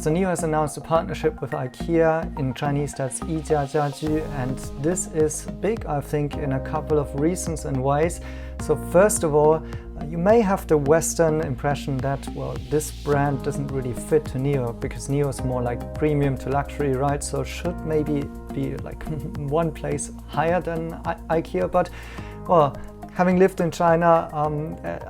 So NIO has announced a partnership with Ikea. In Chinese that's Ikea, and this is big, I think, in a couple of reasons and ways. So first of all, you may have the Western impression that, well, this brand doesn't really fit to NIO because NIO is more like premium to luxury, right? So should maybe be like one place higher than Ikea, but well, having lived in China,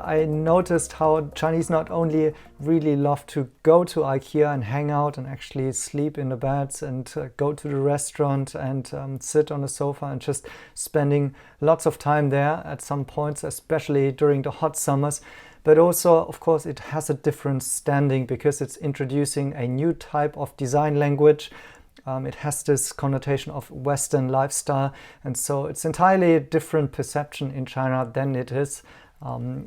I noticed how Chinese not only really love to go to Ikea and hang out and actually sleep in the beds and go to the restaurant and sit on the sofa and just spending lots of time there at some points, especially during the hot summers. But also, of course, it has a different standing because it's introducing a new type of design language. It has this connotation of Western lifestyle, and so it's entirely a different perception in China than it is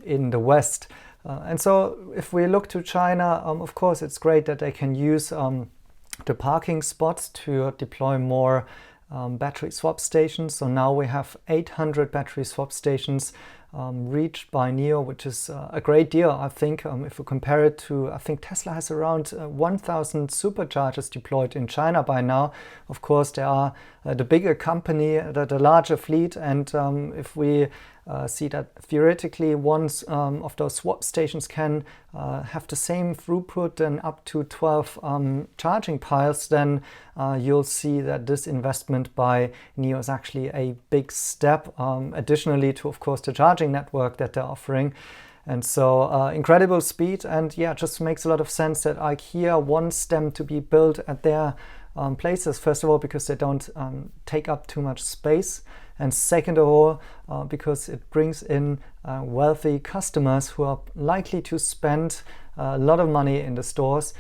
in the West. And so if we look to China, of course, it's great that they can use the parking spots to deploy more battery swap stations. So now we have 800 battery swap stations reached by NIO, which is a great deal, I think. If we compare it to, I think Tesla has around 1,000 superchargers deployed in China by now. Of course, they are the bigger company, the larger fleet, and if we see that theoretically one of those swap stations can have the same throughput and up to 12 charging piles, then you'll see that this investment by NIO is actually a big step, additionally to, of course, the charging network that they're offering. And so incredible speed, and yeah, just makes a lot of sense that Ikea wants them to be built at their places, first of all because they don't take up too much space, and second of all because it brings in wealthy customers who are likely to spend a lot of money in the stores.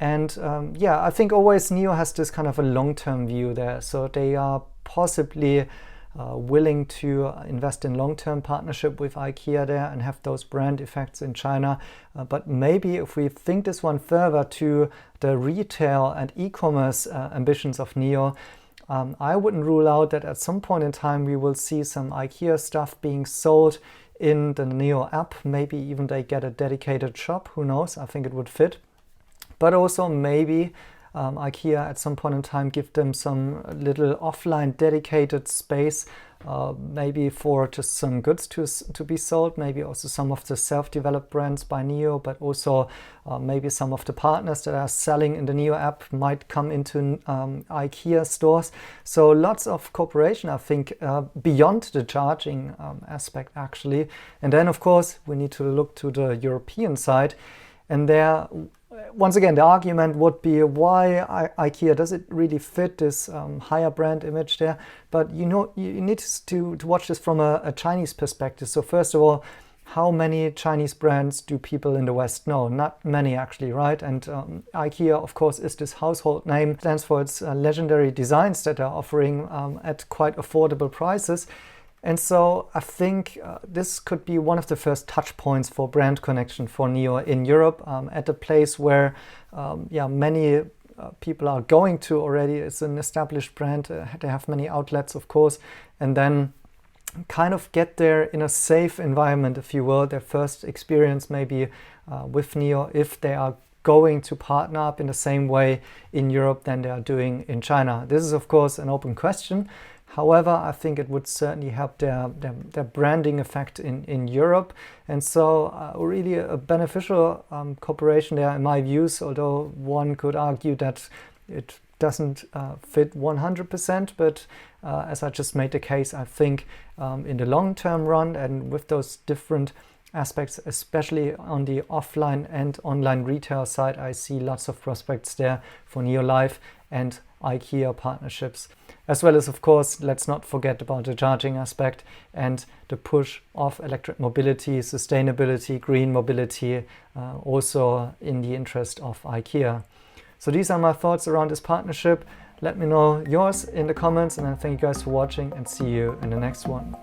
And yeah, I think always NIO has this kind of a long-term view there, so they are possibly willing to invest in long-term partnership with Ikea there and have those brand effects in China. But maybe if we think this one further to the retail and e-commerce ambitions of NIO, I wouldn't rule out that at some point in time we will see some Ikea stuff being sold in the NIO app. Maybe even they get a dedicated shop, who knows, I think it would fit. But also maybe Ikea at some point in time give them some little offline dedicated space, maybe for just some goods to be sold, maybe also some of the self-developed brands by NIO, but also maybe some of the partners that are selling in the NIO app might come into Ikea stores. So lots of cooperation, I think, beyond the charging aspect actually. And then of course we need to look to the European side, and there once again, the argument would be why Ikea, does it really fit this higher brand image there? But you need to watch this from a Chinese perspective. So first of all, how many Chinese brands do people in the West know? Not many actually, right? And Ikea, of course, is this household name, stands for its legendary designs that they're offering at quite affordable prices. And so I think this could be one of the first touch points for brand connection for NIO in Europe, at a place where many people are going to already. It's an established brand. They have many outlets, of course, and then kind of get there in a safe environment, if you will, their first experience maybe with NIO, if they are going to partner up in the same way in Europe than they are doing in China. This is, of course, an open question. However, I think it would certainly help their branding effect in Europe. And so really a beneficial cooperation there in my views, although one could argue that it doesn't fit 100%. But as I just made the case, I think in the long-term run and with those different aspects, especially on the offline and online retail side, I see lots of prospects there for NIO Life and Ikea partnerships, as well as, of course, let's not forget about the charging aspect and the push of electric mobility, sustainability, green mobility, also in the interest of Ikea. So these are my thoughts around this partnership. Let me know yours in the comments, and I thank you guys for watching and see you in the next one.